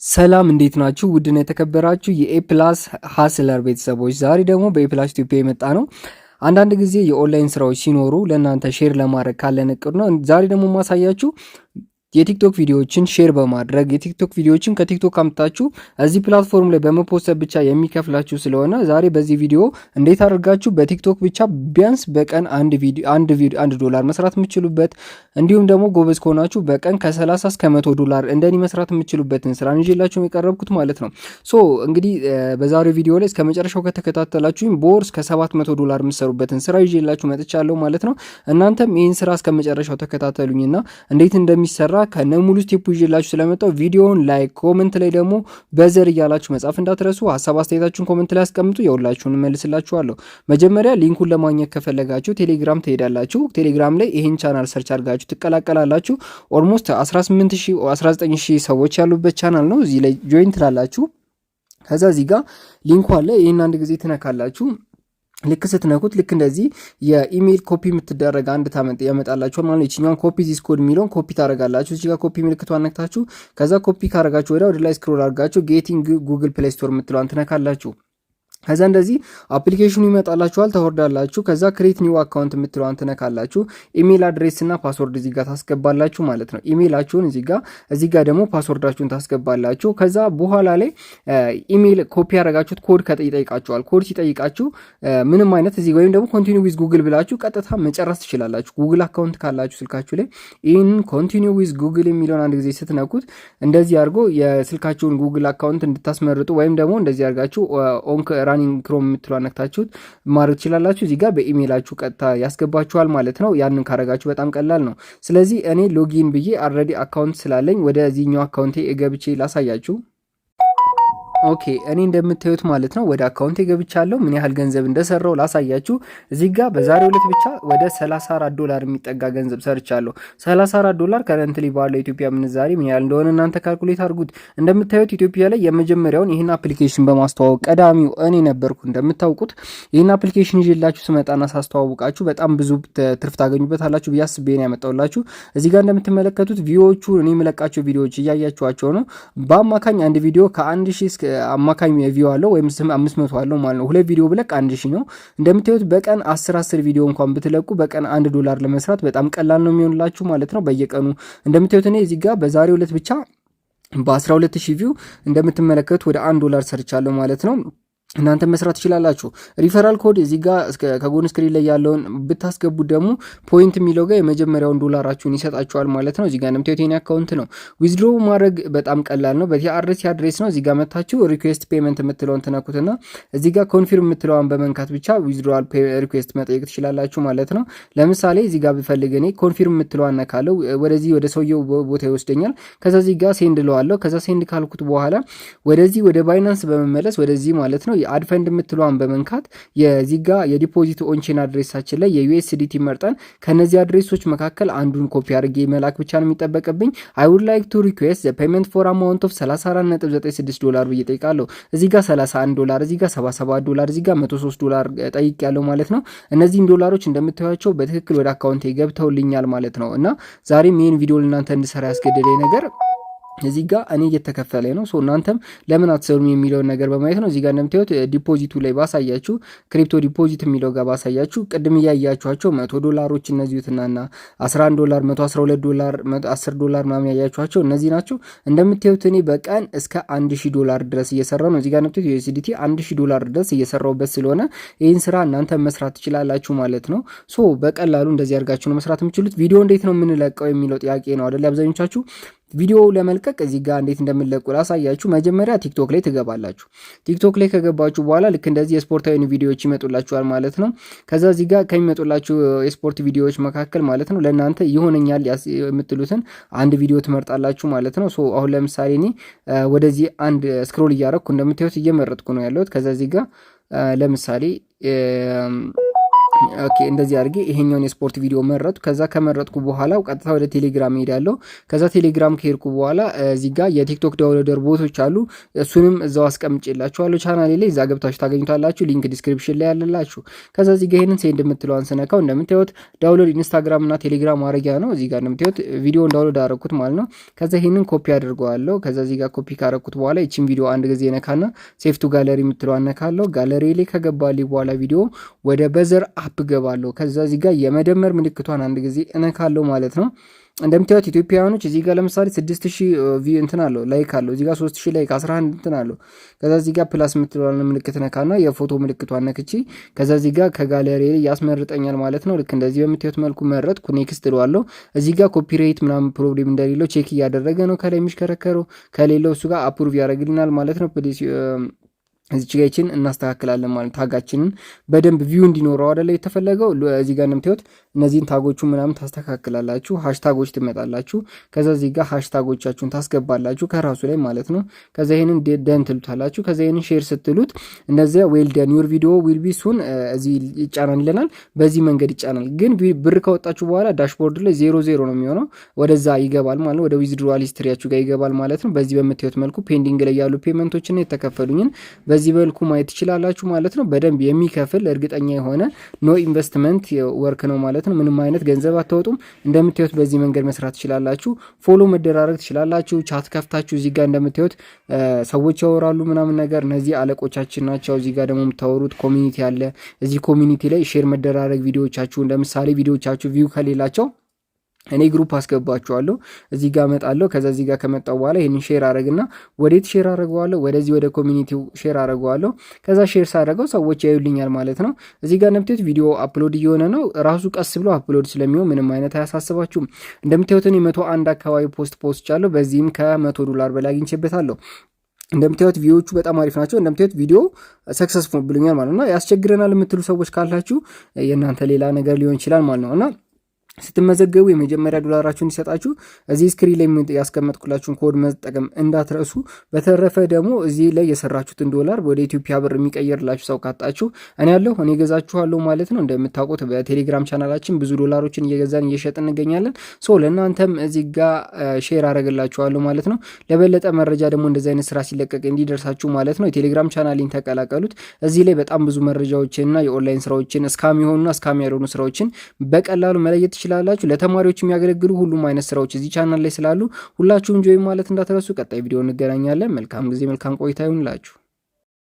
ሰላም እንዴት ናችሁ? ውድና የተከበራችሁ የኤፕላስ ሀስለር ቤተሰቦች፣ ዛሬ ደግሞ በኤፕላስ ኢትዮጵያ የመጣ ነው። አንዳንድ ጊዜ የኦንላይን ስራዎች ሲኖሩ ለእናንተ ሼር ለማድረግ ካለን እቅድ ነው። ዛሬ ደግሞ ማሳያችሁ የቲክቶክ ቪዲዮዎችን ሼር በማድረግ የቲክቶክ ቪዲዮዎችን ከቲክቶክ አምጥታችሁ እዚህ ፕላትፎርም ላይ በመፖስት ብቻ የሚከፍላችሁ ስለሆነ ዛሬ በዚህ ቪዲዮ እንዴት አድርጋችሁ በቲክቶክ ብቻ ቢያንስ በቀን አንድ ዶላር መስራት የምትችሉበት እንዲሁም ደግሞ ጎበዝ ከሆናችሁ በቀን ከ30 እስከ 100 ዶላር እንደኔ መስራት የምትችሉበትን ስራ እንዤላችሁ የቀረብኩት ማለት ነው። ሶ እንግዲህ በዛሬው ቪዲዮ ላይ እስከ መጨረሻው ከተከታተላችሁኝ በወር እስከ 700 ዶላር የምትሰሩበትን ስራ ይዤላችሁ መጥቻለሁ ማለት ነው። እናንተም ይህን ስራ እስከ መጨረሻው ተከታተሉኝና እንዴት እንደሚሰራ ከነሙሉ ስቴፕ ይዤላችሁ ስለመጣው ቪዲዮውን ላይክ ኮሜንት ላይ ደግሞ በዘር እያላችሁ መጻፍ እንዳትረሱ። ሀሳብ አስተያየታችሁን ኮሜንት ላይ አስቀምጡ፣ የሁላችሁን መልስላችኋለሁ። መጀመሪያ ሊንኩን ለማግኘት ከፈለጋችሁ ቴሌግራም ትሄዳላችሁ። ቴሌግራም ላይ ይሄን ቻናል ሰርች አድርጋችሁ ትቀላቀላላችሁ። ኦልሞስት 19000 ሰዎች ያሉበት ቻናል ነው። እዚህ ላይ ጆይን ትላላችሁ። ከዛ እዚህ ጋር ሊንኩ አለ። ይሄን አንድ ጊዜ ትነካላችሁ። ልክ ስትነኩት ልክ እንደዚህ የኢሜል ኮፒ የምትደረግ አንድ ያመጣላችኋል ማለት ነው። እቺኛውን ኮፒ ዚስ ኮድ የሚለውን ኮፒ ታደርጋላችሁ። እዚህ ጋር ኮፒ ምልክቷን ነክታችሁ ከዛ ኮፒ ካደረጋችሁ ወደ ላይ ስክሮል አድርጋችሁ ጌቲንግ ጉግል ፕሌይ ስቶር የምትለዋን ትነካላችሁ። ከዛ እንደዚህ አፕሊኬሽኑ ይመጣላችኋል፣ ታወርዳላችሁ። ከዛ ክሬት ኒው አካውንት የምትለዋን ትነካላችሁ። ኢሜል አድሬስ እና ፓስወርድ እዚህ ጋር ታስገባላችሁ ማለት ነው። ኢሜላችሁን እዚህ ጋር ደግሞ ፓስወርዳችሁን ታስገባላችሁ። ከዛ በኋላ ላይ ኢሜል ኮፒ ያደረጋችሁት ኮድ ይጠይቃችኋል። ኮድ ሲጠይቃችሁ ምንም አይነት እዚህ ወይም ደግሞ ኮንቲኒው ዊዝ ጉግል ብላችሁ ቀጥታ መጨረስ ትችላላችሁ። ጉግል አካውንት ካላችሁ ስልካችሁ ላይ ይህን ኮንቲኒው ዊዝ ጉግል የሚለውን አንድ ጊዜ ስትነኩት እንደዚህ አድርጎ የስልካችሁን ጉግል አካውንት እንድታስመርጡ ወይም ደግሞ እንደዚህ አድርጋችሁ ራኒንግ ክሮም የምትለው ነክታችሁት ማድረግ ትችላላችሁ። እዚህ ጋር በኢሜይላችሁ ቀጥታ ያስገባችኋል ማለት ነው። ያንን ካረጋችሁ በጣም ቀላል ነው። ስለዚህ እኔ ሎጊን ብዬ አልሬዲ አካውንት ስላለኝ ወደዚህኛው አካውንቴ ገብቼ ላሳያችሁ። ኦኬ እኔ እንደምታዩት ማለት ነው ወደ አካውንቴ ገብቻለሁ። ምን ያህል ገንዘብ እንደሰራው ላሳያችሁ። እዚህ ጋር በዛሬው ዕለት ብቻ ወደ 34 ዶላር የሚጠጋ ገንዘብ ሰርቻለሁ። 34 ዶላር ከረንትሊ ባለው ኢትዮጵያ ምንዛሬ ምን ያህል እንደሆነ እናንተ ካልኩሌት አድርጉት። እንደምታዩት ኢትዮጵያ ላይ የመጀመሪያውን ይህን አፕሊኬሽን በማስተዋወቅ ቀዳሚው እኔ ነበርኩ። እንደምታውቁት ይህን አፕሊኬሽን ይዤላችሁ ስመጣና ሳስተዋውቃችሁ በጣም ብዙ ትርፍ ታገኙበታላችሁ ብዬ አስቤ ነው ያመጣሁላችሁ። እዚህ ጋር እንደምትመለከቱት ቪዲዮዎቹ እኔ የምለቃቸው ቪዲዮዎች እያያችኋቸው ነው። በአማካኝ አንድ ቪዲዮ ከ1000 እስከ አማካኝ ቪዲዮ አለው ወይም 500 አለው ማለት ነው። ሁለት ቪዲዮ ብለቅ 1000 ነው። እንደምታዩት በቀን 10 ቪዲዮ እንኳን ብትለቁ በቀን 1 ዶላር ለመስራት በጣም ቀላል ነው የሚሆንላችሁ ማለት ነው። በየቀኑ እንደምታዩት እኔ እዚህ ጋር በዛሬው ዕለት ብቻ በ12000 ቪው እንደምትመለከቱት ወደ 1 ዶላር ሰርቻለሁ ማለት ነው። እናንተ መስራት ትችላላችሁ። ሪፈራል ኮድ እዚህ ጋር ከጎን ስክሪን ላይ ያለውን ብታስገቡት ደግሞ ፖይንት የሚለው ጋር የመጀመሪያውን ዶላራችሁን ይሰጣችኋል ማለት ነው። እዚህ ጋር እንደምታዩት የኔ አካውንት ነው። ዊዝድሮ ማድረግ በጣም ቀላል ነው። በቲአርሲ አድሬስ ነው። እዚህ ጋር መታችሁ ሪኩዌስት ፔመንት የምትለውን ትነኩትና እዚህ ጋር ኮንፊርም የምትለውን በመንካት ብቻ ዊዝድሮዋል ሪኩዌስት መጠየቅ ትችላላችሁ ማለት ነው። ለምሳሌ እዚህ ጋር ብፈልግ እኔ ኮንፊርም የምትለውን ነካለው፣ ወደዚህ ወደ ሰውየው ቦታ ይወስደኛል። ከዛ እዚህ ጋር ሴንድ ለዋለሁ። ከዛ ሴንድ ካልኩት በኋላ ወደዚህ ወደ ባይናንስ በመመለስ ወደዚህ ማለት ነው የአድ ፈንድ የምትለዋን በመንካት የዚህ ጋር የዲፖዚት ኦንቼን አድሬሳችን ላይ የዩኤስዲቲ መርጠን ከነዚህ አድሬሶች መካከል አንዱን ኮፒ አድርጌ መላክ ብቻ ነው የሚጠበቅብኝ። አይ ውድ ላይክ ቱ ሪኩዌስት ዘ ፔመንት ፎር አማውንት ኦፍ 34.96 ዶላር ብዬ ጠይቃለሁ። እዚህ ጋር 31 ዶላር፣ እዚህ ጋር 77 ዶላር፣ እዚህ ጋር 103 ዶላር ጠይቄያለሁ ማለት ነው። እነዚህን ዶላሮች እንደምታዩቸው በትክክል ወደ አካውንቴ ገብተውልኛል ማለት ነው። እና ዛሬም ይህን ቪዲዮ ለእናንተ እንድሰራ ያስገደደኝ ነገር እዚህ ጋር እኔ እየተከፈለ ነው። እናንተም ለምን አትሰሩም የሚለውን ነገር በማየት ነው። እዚህ ጋር እንደምታዩት ዲፖዚቱ ላይ ባሳያችሁ ክሪፕቶ ዲፖዚት የሚለው ጋር ባሳያችሁ ቅድም እያያችኋቸው 100 ዶላሮች እነዚህ ትናና 11 ዶላር 112 ዶላር 10 ዶላር ምናምን ያያችኋቸው እነዚህ ናቸው። እንደምታዩት እኔ በቀን እስከ 1000 ዶላር ድረስ እየሰራው ነው። እዚህ ጋር እንደምታዩት ዩኤስዲቲ 1000 ዶላር ድረስ እየሰራውበት ስለሆነ ይህን ስራ እናንተ መስራት ትችላላችሁ ማለት ነው። በቀላሉ እንደዚህ አድርጋችሁ ነው መስራት የምችሉት። ቪዲዮ እንዴት ነው የምንለቀው የሚለው ጥያቄ ነው አይደል? አብዛኞቻችሁ ቪዲዮ ለመልቀቅ እዚህ ጋር እንዴት እንደምንለቁ ላሳያችሁ። መጀመሪያ ቲክቶክ ላይ ትገባላችሁ። ቲክቶክ ላይ ከገባችሁ በኋላ ልክ እንደዚህ የስፖርታዊ ቪዲዮዎች ይመጡላችኋል ማለት ነው። ከዛ እዚህ ጋር ከሚመጡላችሁ የስፖርት ቪዲዮዎች መካከል ማለት ነው ለእናንተ ይሆነኛል የምትሉትን አንድ ቪዲዮ ትመርጣላችሁ ማለት ነው። አሁን ለምሳሌ እኔ ወደዚህ አንድ ስክሮል እያደረኩ እንደምታዩት እየመረጥኩ ነው ያለሁት። ከዛ እዚህ ጋር ለምሳሌ ኦኬ እንደዚህ አድርጌ ይሄኛውን የስፖርት ቪዲዮ መረጥኩ። ከዛ ከመረጥኩ በኋላ ቀጥታ ወደ ቴሌግራም ሄዳለሁ። ከዛ ቴሌግራም ከሄድኩ በኋላ እዚህ ጋር የቲክቶክ ዳውንሎደር ቦቶች አሉ። እሱንም እዛው አስቀምጬላችኋለሁ ቻናሌ ላይ፣ እዛ ገብታችሁ ታገኙታላችሁ። ሊንክ ዲስክሪፕሽን ላይ ያለላችሁ። ከዛ እዚህ ጋር ይሄንን ሴንድ የምትለዋን ስነካው እንደምታዩት ዳውንሎድ ኢንስታግራም እና ቴሌግራም ማድረጊያ ነው። እዚህ ጋር እንደምታዩት ቪዲዮውን ዳውንሎድ አደረኩት ማለት ነው። ከዛ ይሄንን ኮፒ አድርገዋለሁ። ከዛ እዚህ ጋር ኮፒ ካረኩት በኋላ ይቺን ቪዲዮ አንድ ጊዜ ነካና ሴቭ ቱ ጋለሪ የምትለዋን ነካለሁ። ጋለሪ ላይ ከገባልኝ በኋላ ቪዲዮ ወደ በዘር አፕ ገባለሁ። ከዛ እዚህ ጋር የመደመር ምልክቷን አንድ ጊዜ እነካለሁ ማለት ነው። እንደምታዩት ኢትዮጵያውያኖች እዚህ ጋር ለምሳሌ 6000 እንትን አለው ላይክ አለው። እዚህ ጋር 3000 ላይክ 11 እንትን አለው። ከዛ እዚህ ጋር ፕላስ የምትለዋን ምልክት ነካና የፎቶ ምልክቷን ነክቼ ከዛ እዚህ ጋር ከጋለሪ ላይ ያስመርጠኛል ማለት ነው። ልክ እንደዚህ በምታዩት መልኩ መረጥኩ። ኔክስት እለዋለሁ። እዚህ ጋር ኮፒራይት ምናምን ፕሮብሌም እንደሌለው ቼክ እያደረገ ነው ከላይ የሚሽከረከረው። ከሌለው እሱ ጋር አፕሩቭ ያደርግልናል ማለት ነው። ፕሊስ እዚች ጋር ይችን እናስተካክላለን ማለት ታጋችንን በደንብ ቪው እንዲኖረው አይደለ የተፈለገው። እዚህ ጋር እንደምታዩት እነዚህን ታጎቹ ምናምን ታስተካክላላችሁ። ሃሽታጎች ትመጣላችሁ። ከዛ እዚህ ጋር ሃሽታጎቻችሁን ታስገባላችሁ ከራሱ ላይ ማለት ነው። ከዛ ይሄንን ደን ትሉታላችሁ። ከዛ ይሄንን ሼር ስትሉት እነዚያ ዌል ደን ዩር ቪዲዮ ዊል ቢ ሱን እዚህ ይጫናል ይለናል። በዚህ መንገድ ይጫናል። ግን ብር ካወጣችሁ በኋላ ዳሽቦርድ ላይ 00 ነው የሚሆነው። ወደዛ ይገባል ማለት ነው። ወደ ዊዝድሮዋል ሂስትሪያችሁ ጋር ይገባል ማለት ነው። በዚህ በምታዩት መልኩ ፔንዲንግ ላይ ያሉ ፔመንቶችን የተከፈሉኝን በዚህ መልኩ ማየት ትችላላችሁ ማለት ነው። በደንብ የሚከፍል እርግጠኛ የሆነ ኖ ኢንቨስትመንት ወርክ ነው ማለት ነው። ምንም አይነት ገንዘብ አታወጡም። እንደምታዩት በዚህ መንገድ መስራት ትችላላችሁ። ፎሎ መደራረግ ትችላላችሁ። ቻት ከፍታችሁ እዚህ ጋር እንደምታዩት ሰዎች ያወራሉ ምናምን ነገር፣ እነዚህ አለቆቻችን ናቸው። እዚህ ጋር ደግሞ የምታወሩት ኮሚኒቲ አለ። እዚህ ኮሚኒቲ ላይ ሼር መደራረግ ቪዲዮዎቻችሁን፣ ለምሳሌ ቪዲዮዎቻችሁ ቪው ከሌላቸው እኔ ግሩፕ አስገባችኋለሁ። እዚህ ጋር መጣለሁ። ከዛ እዚህ ጋር ከመጣው በኋላ ይሄንን ሼር አረግና ወዴት ሼር አረጋዋለሁ? ወደዚህ ወደ ኮሚኒቲው ሼር አረጋዋለሁ። ከዛ ሼር ሳረገው ሰዎች ያዩልኛል ማለት ነው። እዚህ ጋር እንደምታዩት ቪዲዮ አፕሎድ እየሆነ ነው። ራሱ ቀስ ብሎ አፕሎድ ስለሚሆን ምንም አይነት አያሳስባችሁም። እንደምታዩት እኔ 101 አካባቢ ፖስት አለው። በዚህም $100 በላይ አግኝቼበታለሁ። እንደምታዩት ቪዲዮዎቹ በጣም አሪፍ ናቸው። እንደምታዩት ቪዲዮ ሰክሰስፉል ብሎኛል ማለት ነው። ያስቸግረናል የምትሉ ሰዎች ካላችሁ የእናንተ ሌላ ነገር ሊሆን ይችላል ማለት ነው እና ስትመዘገቡ የመጀመሪያ $1 እንዲሰጣችሁ እዚህ ስክሪን ላይ ያስቀመጥኩላችሁን ኮድ መጠቀም እንዳትረሱ። በተረፈ ደግሞ እዚህ ላይ የሰራችሁትን $1 ወደ ኢትዮጵያ ብር የሚቀየርላችሁ ሰው ካጣችሁ እኔ ገዛችኋለሁ ማለት ነው። እንደምታውቁት በቴሌግራም ቻናላችን ብዙ $ዶላሮችን እየገዛን እየሸጥን እንገኛለን። ለእናንተም እዚህ ጋር ሼር አረግላችኋለሁ ማለት ነው። ለበለጠ መረጃ ደግሞ እንደዚህ አይነት ስራ ሲለቀቅ እንዲደርሳችሁ ማለት ነው የቴሌግራም ቻናሊን ተቀላቀሉት። እዚህ ላይ በጣም ብዙ መረጃዎችንና የኦንላይን ስራዎችን እስካም የሆኑና እስካም ያልሆኑ ስራዎችን በቀላሉ መለየት ትችላላችሁ። ለተማሪዎች የሚያገለግሉ ሁሉም አይነት ስራዎች እዚህ ቻናል ላይ ስላሉ ሁላችሁም ጆይን ማለት እንዳትረሱ። ቀጣይ ቪዲዮ እንገናኛለን። መልካም ጊዜ፣ መልካም ቆይታ ይሁንላችሁ።